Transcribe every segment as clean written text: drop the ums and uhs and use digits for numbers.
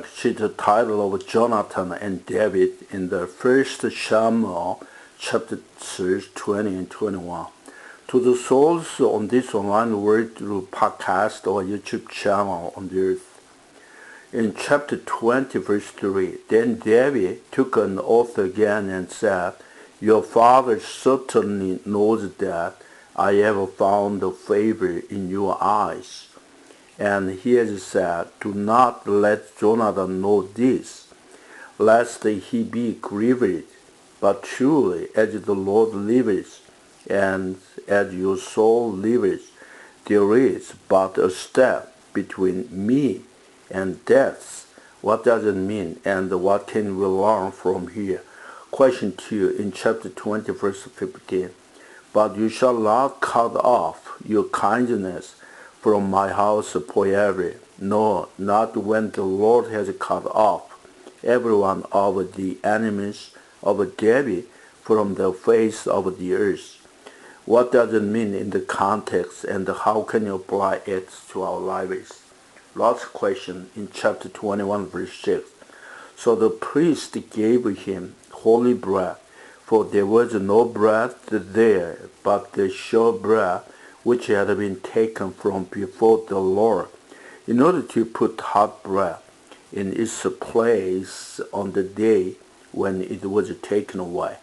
See the title of Jonathan and David in the 1 Samuel chapter 20 and 21. To the souls on this online world through podcast or YouTube channel on the earth. In chapter 20 verse 3, then David took an oath again and said, "Your father certainly knows that I have found favor in your eyes." And he has said, "Do not let Jonathan know this, lest he be grieved. But truly, as the Lord lives, and as your soul lives, there is but a step between me and death." What does it mean, and what can we learn from here? Question 2 in chapter 20, verse 15. "But you shall not cut off your kindness from my house forever, no, not when the Lord has cut off every one of the enemies of David from the face of the earth." What does it mean in the context, and how can you apply it to our lives? Last question in chapter 21 verse 6. "So the priest gave him holy bread, for there was no bread there but the sure bread which had been taken from before the Lord, in order to put hot bread in its place on the day when it was taken away."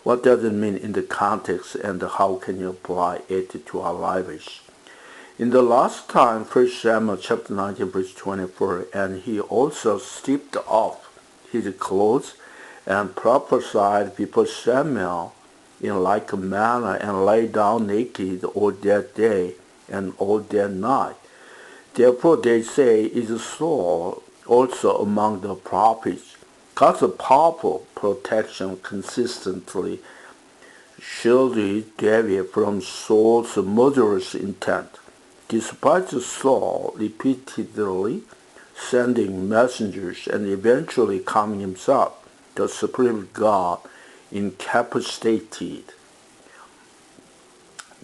What does it mean in the context, and how can you apply it to our lives? In the last time, 1 Samuel chapter 19 verse 24, "And he also stripped off his clothes and prophesied before Samuel in like manner, and lay down naked all that day and all that night. Therefore they say, is so also among the prophets." God's powerful protection consistently shielded David from Saul's murderous intent, despite Saul repeatedly sending messengers and eventually coming himself. The supreme God incapacitated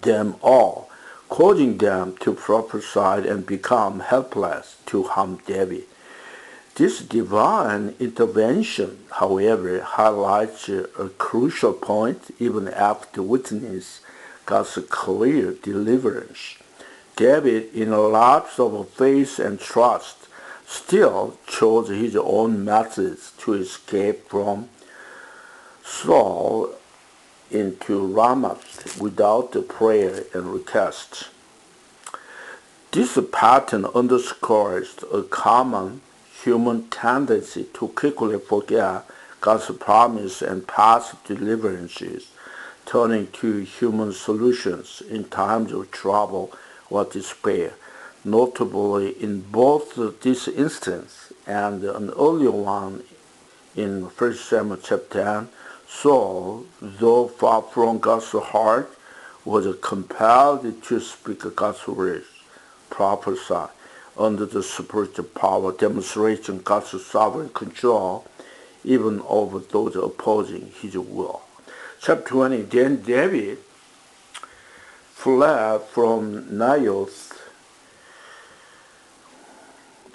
them all, causing them to prophesy and become helpless to harm David. This divine intervention, however, highlights a crucial point even after witnessing God's clear deliverance. David, in a lapse of faith and trust, still chose his own methods to escape from Saul into Ramoth without prayer and request. This pattern underscores a common human tendency to quickly forget God's promise and past deliverances, turning to human solutions in times of trouble or despair. Notably, in both this instance and an earlier one in 1 Samuel chapter 10, Saul, though far from God's heart, was compelled to speak God's words, prophesy, under the spiritual power, demonstrating God's sovereign control, even over those opposing his will. Chapter 20, then David fled from Naioth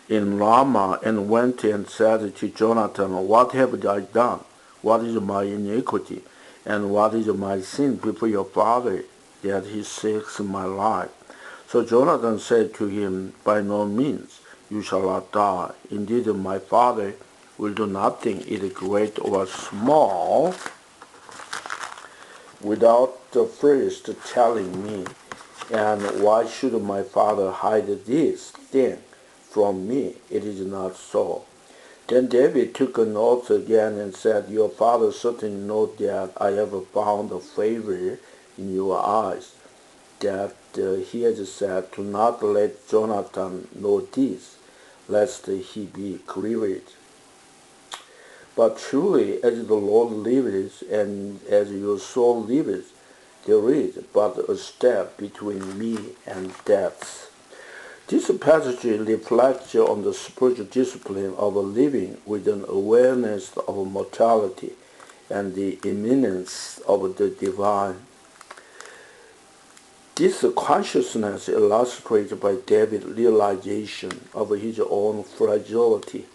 in Ramah and went and said to Jonathan, "What have I done? What is my iniquity, and what is my sin before your father, that he seeks my life?" So Jonathan said to him, "By no means, you shall not die. Indeed, my father will do nothing, either great or small, without first telling me. And why should my father hide this thing from me? It is not so." Then David took an oath again and said, "Your father certainly knows that I have found favor in your eyes, that he has said, 'Do not let Jonathan know this, lest he be grieved. But truly, as the Lord lives, and as your soul lives, there is but a step between me and death." This passage reflects on the spiritual discipline of living with an awareness of mortality and the imminence of the divine. This consciousness illustrated by David's realization of his own fragility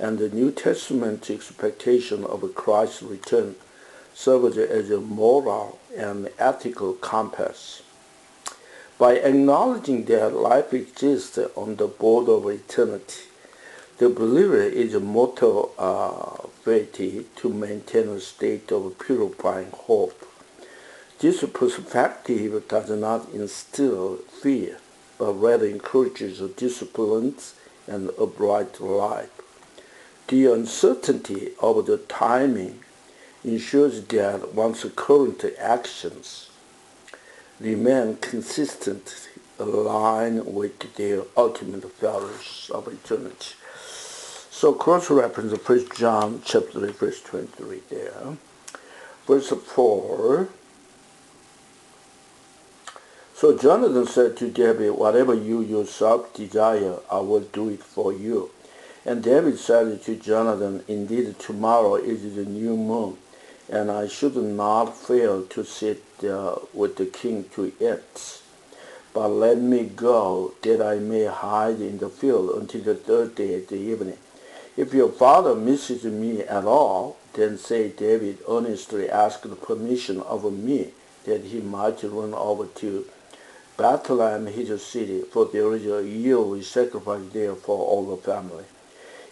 and the New Testament expectation of Christ's return served as a moral and ethical compass. By acknowledging that life exists on the border of eternity, the believer is motivated to maintain a state of purifying hope. This perspective does not instill fear, but rather encourages discipline and a bright life. The uncertainty of the timing ensures that one's current actions remain consistent, aligned with their ultimate values of eternity. So cross-reference 1 John chapter 3, verse 23 there. Verse 4. So Jonathan said to David, whatever you yourself desire, I will do it for you. And David said to Jonathan, indeed tomorrow is the new moon, and I should not fail to sit with the king to eat. But let me go, that I may hide in the field until the third day at the evening. If your father misses me at all, then say, David earnestly asked permission of me, that he might run over to Bethlehem, his city, for there is a yearly sacrifice there for all the family.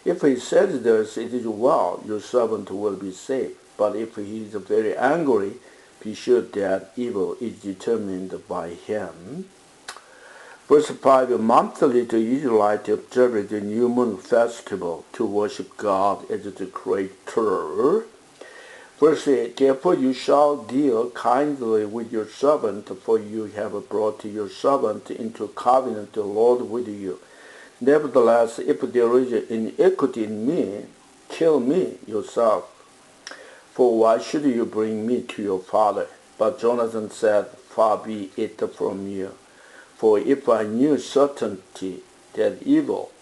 If he says thus, it is well, your servant will be safe. But if he is very angry, be sure that evil is determined by him. Verse 5, monthly the Israelites observed the new moon festival to worship God as the Creator. Verse 8, therefore you shall deal kindly with your servant, for you have brought your servant into covenant the Lord with you. Nevertheless, if there is iniquity in me, kill me yourself. For why should you bring me to your father? But Jonathan said, far be it from you. For if I knew certainty that evil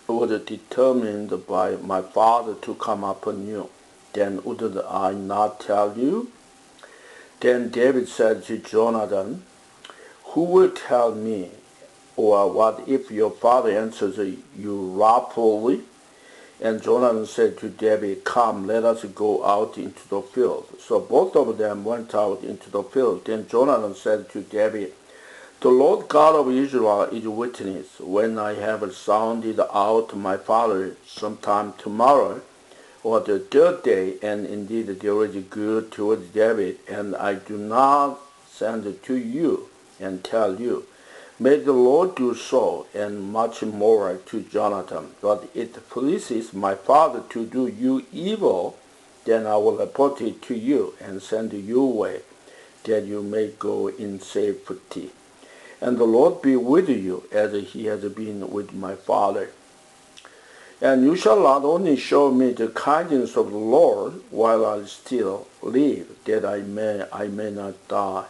was determined by my father to come upon you, then would I not tell you? Then David said to Jonathan, who will tell me? Or what if your father answers you wrathfully? And Jonathan said to David, come, let us go out into the field. So both of them went out into the field. Then Jonathan said to David, the Lord God of Israel is witness, when I have sounded out my father sometime tomorrow, or the third day, and indeed there is good towards David, and I do not send to you and tell you, may the Lord do so, and much more to Jonathan. But it pleases my father to do you evil, then I will report it to you, and send you away, that you may go in safety. And the Lord be with you, as he has been with my father. And you shall not only show me the kindness of the Lord while I still live, that I may not die,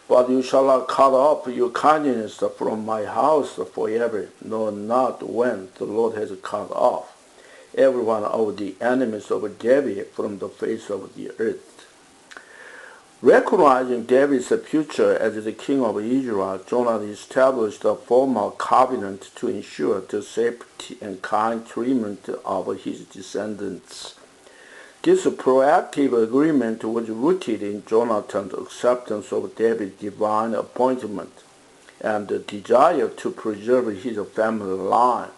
but you shall not cut off your kindness from my house forever, no, not when the Lord has cut off every one of the enemies of David from the face of the earth. Recognizing David's future as the king of Israel, Jonathan established a formal covenant to ensure the safety and kind treatment of his descendants. This proactive agreement was rooted in Jonathan's acceptance of David's divine appointment and the desire to preserve his family line.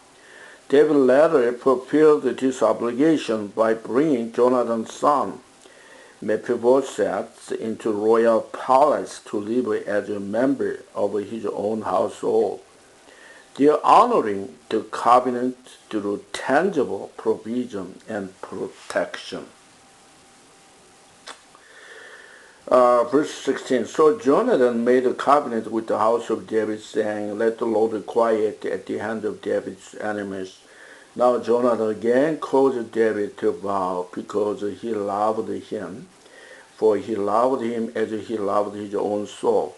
David later fulfilled this obligation by bringing Jonathan's son, Mephibosheth, into royal palace to live as a member of his own household. They are honoring the covenant through tangible provision and protection. Verse 16, so Jonathan made a covenant with the house of David, saying, let the Lord quiet at the hand of David's enemies. Now Jonathan again caused David to vow, because he loved him, for he loved him as he loved his own soul.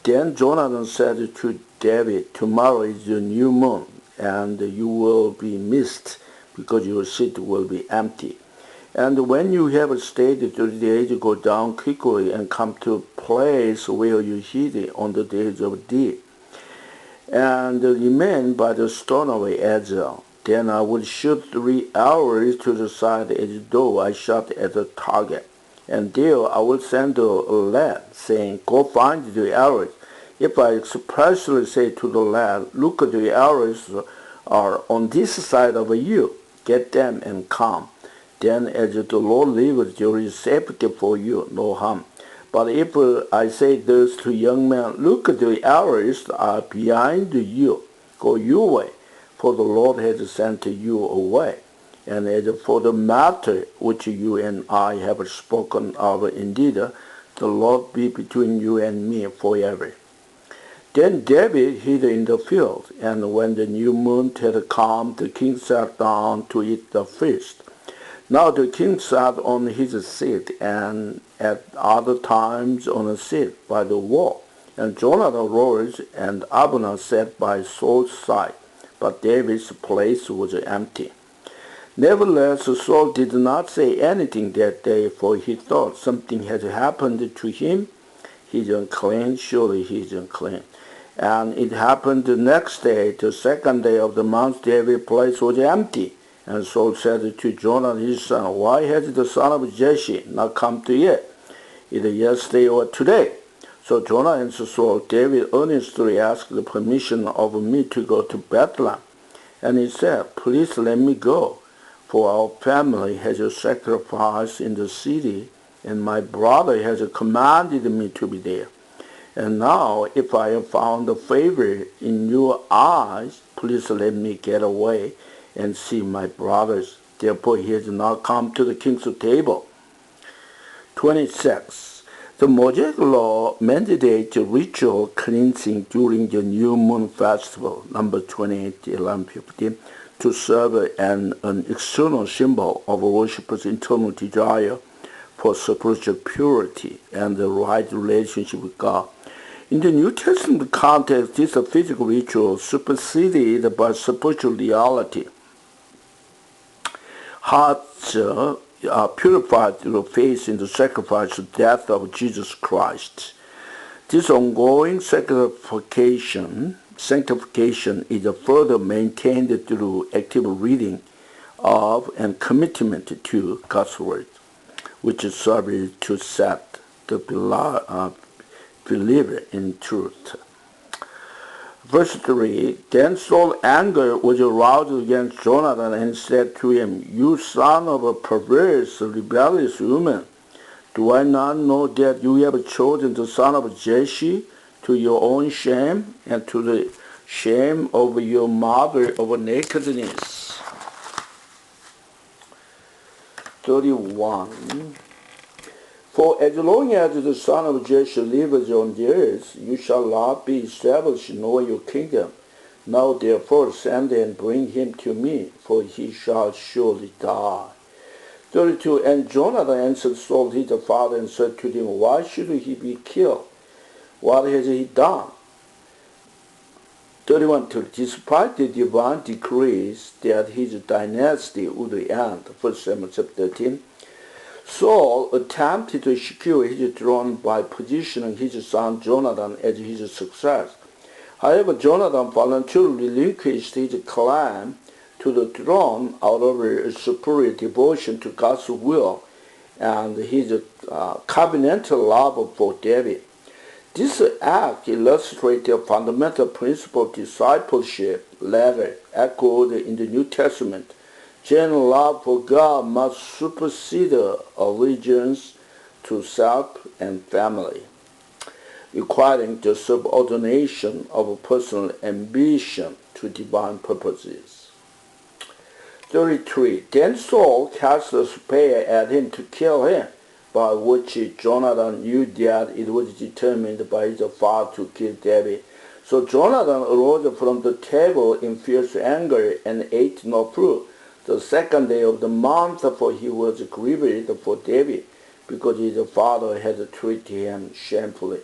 Then Jonathan said to David, tomorrow is the new moon, and you will be missed, because your seat will be empty. And when you have stayed 30 days, go down quickly and come to a place where you hid on the days of deed, and remain by the stone of Ezel. Then I would shoot 3 arrows to the side as though I shot at a target. And there I would send a lad, saying, Go find the arrows. If I expressly say to the lad, Look, the arrows are on this side of you, get them and come. Then as the Lord lives, there is safety for you, no harm. But if I say this to young men, Look, the arrows are behind you, go your way, for the Lord has sent you away. And as for the matter which you and I have spoken of, indeed, the Lord be between you and me forever. Then David hid in the field, and when the new moon had come, the king sat down to eat the feast. Now the king sat on his seat, and at other times on a seat by the wall. And Jonathan rose, and Abner sat by Saul's side, but David's place was empty. Nevertheless, Saul did not say anything that day, for he thought something had happened to him. He's unclean, surely he's unclean. And it happened the next day, the second day of the month, David's place was empty. And Saul said to Jonathan his son, Why has the son of Jesse not come to you, either yesterday or today? So Jonathan answered Saul, David earnestly asked the permission of me to go to Bethlehem. And he said, Please let me go, for our family has a sacrifice in the city, and my brother has commanded me to be there. And now, if I have found favor in your eyes, please let me get away and see my brothers. Therefore he has not come to the king's table. 26. The Mosaic law mandates ritual cleansing during the new moon festival, number 28, 11:15, to serve an external symbol of worshipers' internal desire for spiritual purity and the right relationship with God. In the New Testament context, this physical ritual superseded by spiritual reality. Hearts are purified through faith in the sacrifice and death of Jesus Christ. This ongoing sanctification is further maintained through active reading of and commitment to God's Word, which serves to set the believer in truth. Verse 3, Then Saul's anger was aroused against Jonathan, and said to him, You son of a perverse, rebellious woman, do I not know that you have chosen the son of Jesse to your own shame, and to the shame of your mother of nakedness? 31. For as long as the son of Jesse lives on the earth, you shall not be established nor your kingdom. Now therefore send and bring him to me, for he shall surely die. 32. And Jonathan answered Saul his father and said to him, Why should he be killed? What has he done? 31. Despite the divine decrees that his dynasty would end, 1 Samuel chapter 13, Saul attempted to secure his throne by positioning his son Jonathan as his successor. However, Jonathan voluntarily relinquished his claim to the throne out of a superior devotion to God's will and his covenantal love for David. This act illustrates a fundamental principle of discipleship later echoed in the New Testament. Genuine love for God must supersede allegiance to self and family, requiring the subordination of personal ambition to divine purposes. 33. Then Saul cast a spear at him to kill him, by which Jonathan knew that it was determined by his father to kill David. So Jonathan arose from the table in fierce anger and ate no food the second day of the month, for he was grieved for David, because his father had treated him shamefully.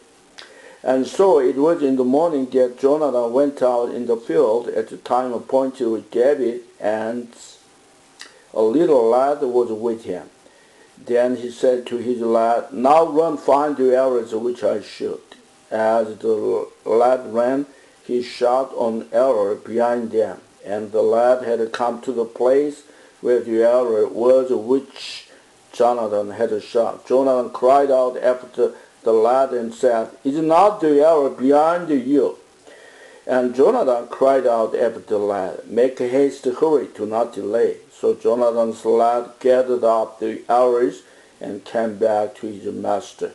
And so it was in the morning that Jonathan went out in the field at the time appointed with David, and a little lad was with him. Then he said to his lad, Now run, find the arrows which I shoot. As the lad ran, he shot an arrow behind them, And the lad had come to the place where the arrow was which Jonathan had shot. Jonathan cried out after the lad and said, "Is not the arrow behind you?" And Jonathan cried out after the lad, "Make haste, hurry, do not delay." So Jonathan's lad gathered up the arrows and came back to his master.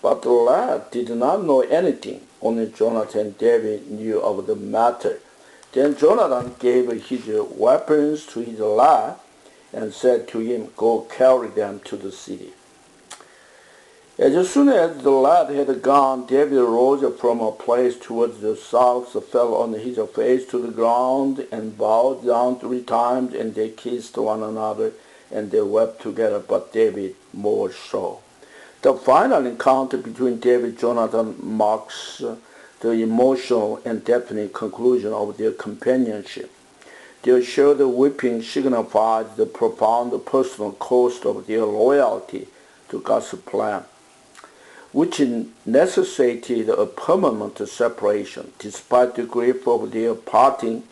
But the lad did not know anything. Only Jonathan and David knew of the matter. Then Jonathan gave his weapons to his lad and said to him, "Go carry them to the city." As soon as the lad had gone, David rose from a place towards the south, fell on his face to the ground, and bowed down 3 times, and they kissed one another, and they wept together, but David more so. The final encounter between David and Jonathan marks the emotional and definite conclusion of their companionship. Their shared weeping signified the profound personal cost of their loyalty to God's plan, which necessitated a permanent separation. Despite the grief of their parting,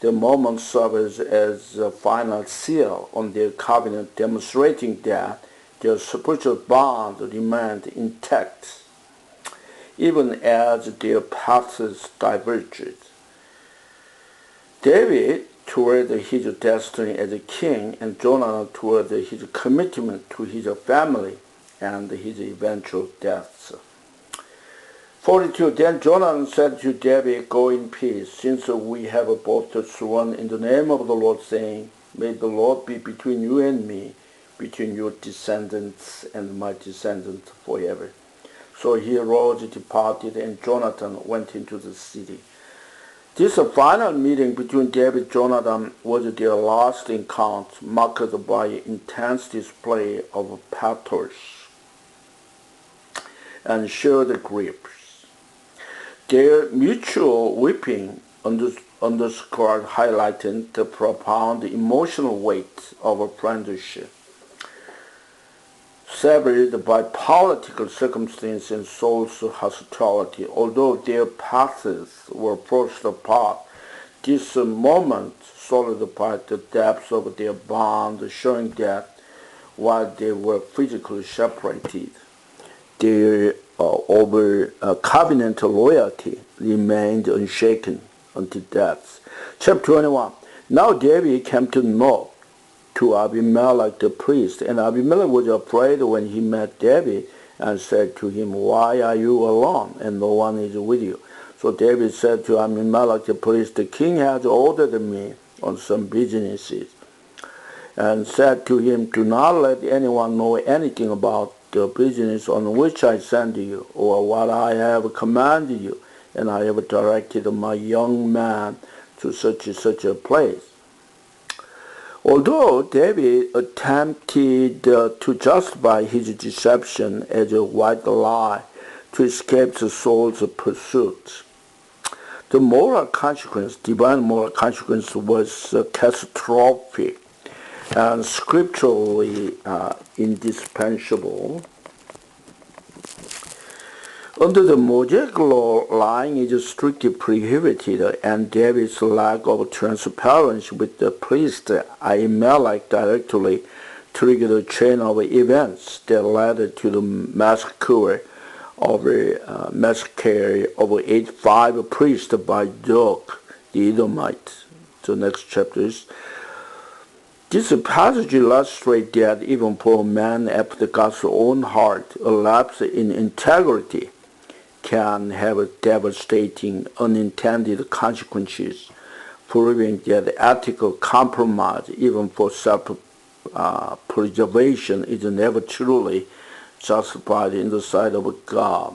the moment serves as a final seal on their covenant, demonstrating that their spiritual bond remained intact, even as their paths diverged. David toward his destiny as a king, and Jonathan toward his commitment to his family and his eventual death. 42. Then Jonathan said to David, "Go in peace, since we have both sworn in the name of the Lord, saying, May the Lord be between you and me, between your descendants and my descendants forever." So he arose, departed, and Jonathan went into the city. This final meeting between David and Jonathan was their last encounter, marked by intense display of pathos and shared griefs. Their mutual weeping underscored, highlighting the profound emotional weight of a friendship, severed by political circumstance and social hostility. Although their paths were forced apart, this moment solidified the depths of their bond, showing that while they were physically separated, their covenant loyalty remained unshaken until death. Chapter 21. Now David came to Nob, to Ahimelech the priest, and Ahimelech was afraid when he met David and said to him, "Why are you alone, and no one is with you?" So David said to Ahimelech the priest, "The king has ordered me on some businesses," and said to him, "Do not let anyone know anything about the business on which I send you, or what I have commanded you, and I have directed my young man to such a place." Although David attempted to justify his deception as a white lie to escape Saul's pursuit, the moral consequence, divine moral consequence, was catastrophic and scripturally indispensable. Under the Mosaic law, lying is strictly prohibited, and David's lack of transparency with the priest Ahimelech directly triggered a chain of events that led to the massacre of 85 priests by Doeg the Edomite. The next chapters. This passage illustrates that even for a man after God's own heart, a lapse in integrity can have devastating unintended consequences, proving that ethical compromise, even for self-preservation, is never truly justified in the sight of God.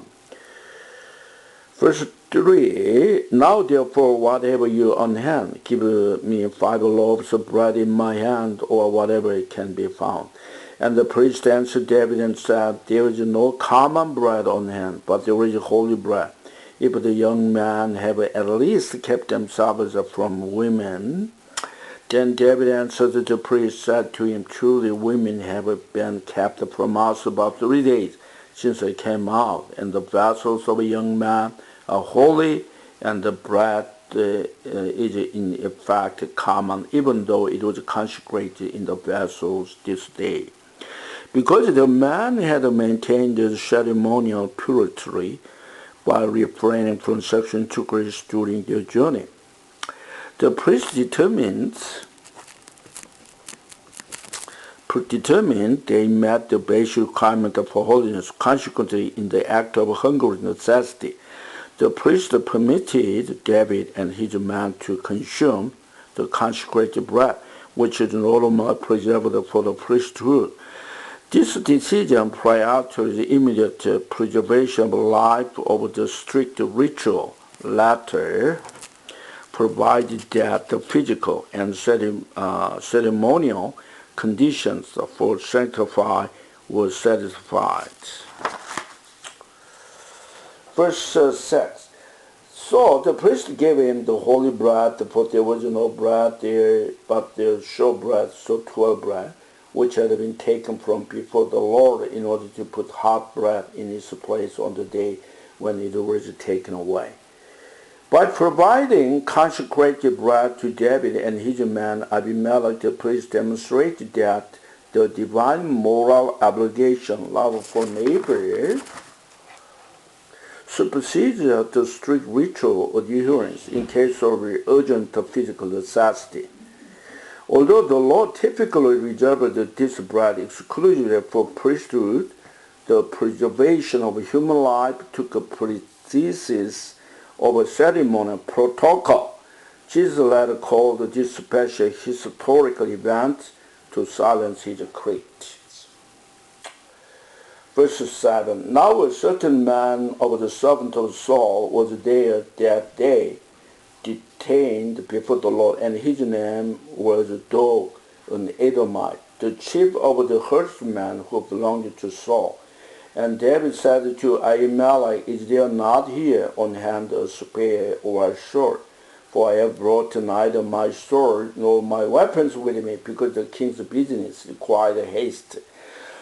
Verse 3, "Now therefore, whatever you on hand, give me 5 loaves of bread in my hand, or whatever it can be found." And the priest answered David and said, "There is no common bread on hand, but there is holy bread. If the young men have at least kept themselves from women." Then David answered the priest, said to him, "Truly women have been kept from us about 3 days since I came out, and the vessels of a young man are holy, and the bread is in effect common, even though it was consecrated in the vessels this day. Because the man had maintained the ceremonial purity by refraining from sexual intercourse during their journey. The priest determined they met the basic requirement for holiness. Consequently, in the act of hunger necessity, the priest permitted David and his men to consume the consecrated bread, which is normally preserved for the priesthood. This decision prior to the immediate preservation of life of the strict ritual latter provided that the physical and ceremonial conditions for sanctify were satisfied. Verse 6. So the priest gave him the holy bread, for there was no bread there but the showbread, so 12 bread, which had been taken from before the Lord in order to put hot bread in its place on the day when it was taken away. By providing consecrated bread to David and his men, Ahimelech the priest demonstrated that the divine moral obligation, love for neighbor, supersedes the strict ritual adherence in case of urgent physical necessity. Although the Lord typically reserved this bread exclusively for priesthood, the preservation of human life took precedence of a ceremonial protocol. Jesus later called this special historical event to silence his critics. Verse 7. Now a certain man of the servant of Saul was there that day, detained before the Lord, and his name was Dog, an Edomite, the chief of the herdsmen who belonged to Saul. And David said to Ahimelech, Is there not here on hand a spear or a sword? For I have brought neither my sword nor my weapons with me, because the king's business required haste.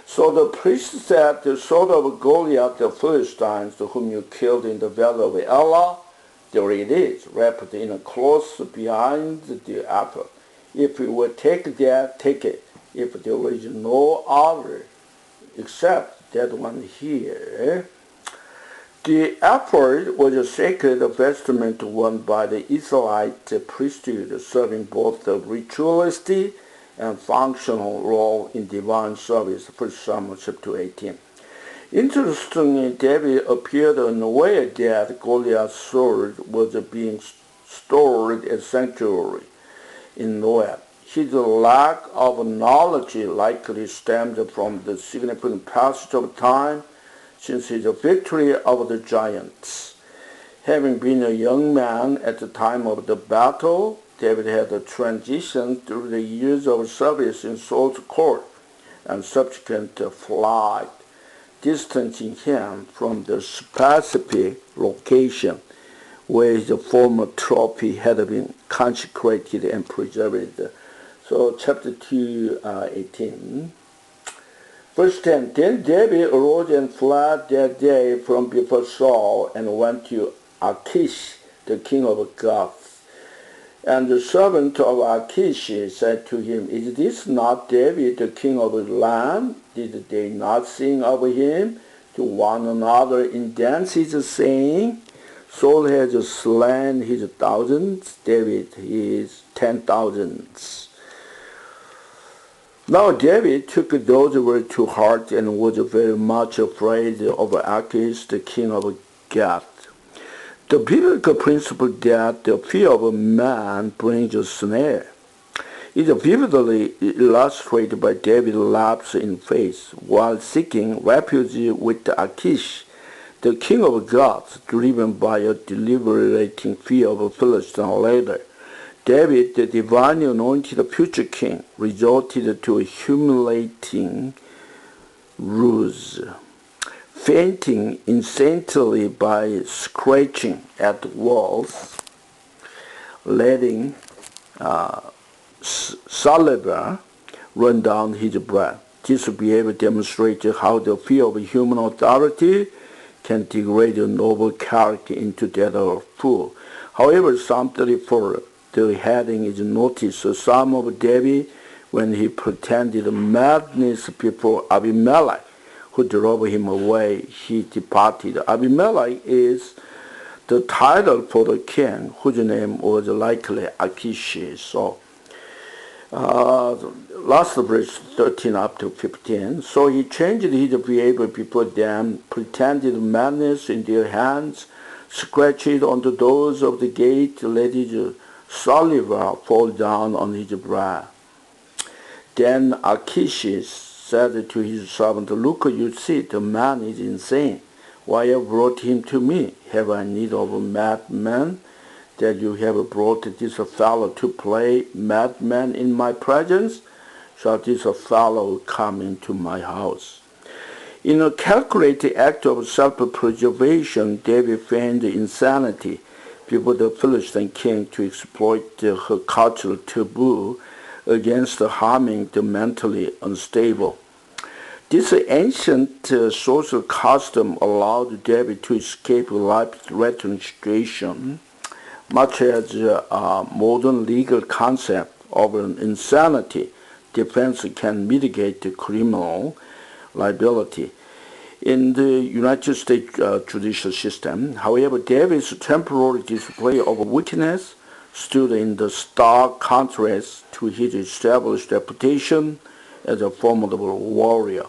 So the priest said, The sword of Goliath the Philistines, whom you killed in the valley of Elah, there it is, wrapped in a cloth behind the altar. If you will take that, take it. If there is no other except that one here. The ephod was a sacred vestment worn by the Israelite priesthood, serving both the ritualistic and functional role in divine service. 1 Samuel chapter 18. Interestingly, David appeared unaware that Goliath's sword was being stored at sanctuary in Moab. His lack of knowledge likely stemmed from the significant passage of time since his victory over the giants. Having been a young man at the time of the battle, David had transitioned through the years of service in Saul's court and subsequent flight, distancing him from the specific location where his former trophy had been consecrated and preserved. So chapter 2, 18. Verse 10, Then David arose and fled that day from before Saul and went to Achish, the king of Gath. And the servant of Achish said to him, Is this not David, the king of the land? Did they not sing of him to one another in dances, saying, Saul has slain his thousands, David his 10,000s. Now David took those words to heart and was very much afraid of Achish, the king of Gath. The biblical principle that the fear of man brings a snare is vividly illustrated by David's lapse in faith while seeking refuge with Achish, the king of Gath, driven by a deliberating fear of Philistine later. David, the divinely anointed future king, resorted to a humiliating ruse, fainting instantly by scratching at the walls, letting saliva run down his breath. This behavior demonstrates how the fear of human authority can degrade a noble character into that of a fool. However, Psalm 34, the heading is noticed, a Psalm of David when he pretended madness before Ahimelech, who drove him away. He departed. Ahimelech is the title for the king, whose name was likely Achish. So, last verse 13 up to 15. So he changed his behavior before them, pretended madness in their hands, scratched on the doors of the gate, let his saliva fall down on his brow. Then Achish said to his servant, Look, you see, the man is insane. Why have you brought him to me? Have I need of a madman, that you have brought this fellow to play madman in my presence? Shall this fellow come into my house? In a calculated act of self-preservation, David feigned insanity before the Philistine king to exploit her cultural taboo against harming the mentally unstable. This ancient social custom allowed David to escape a life-threatening situation, much as a modern legal concept of an insanity defense can mitigate the criminal liability. In the United States judicial system, however, David's temporary display of weakness stood in the stark contrast to his established reputation as a formidable warrior.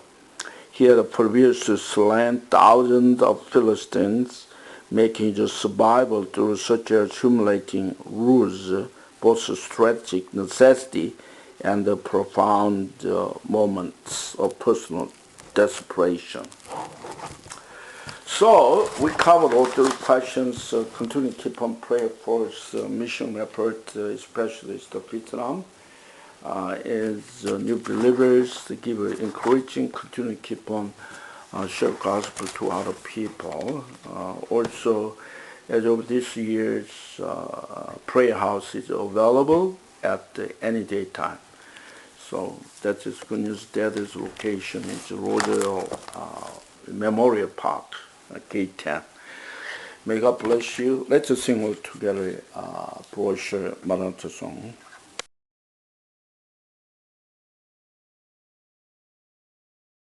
He had previously slain thousands of Philistines, making his survival through such accumulating rules both strategic necessity and profound moments of personal desperation. So we covered all the questions. Continue to keep on praying for his mission effort, especially the Vietnam. As new believers, to give encouraging, continue to keep on share gospel to other people. Also, as of this year's prayer house is available at any day time. So that is good news. That is location is Royal Memorial Park, Gate 10. May God bless you. Let's sing all together, Brochure Maranatha song.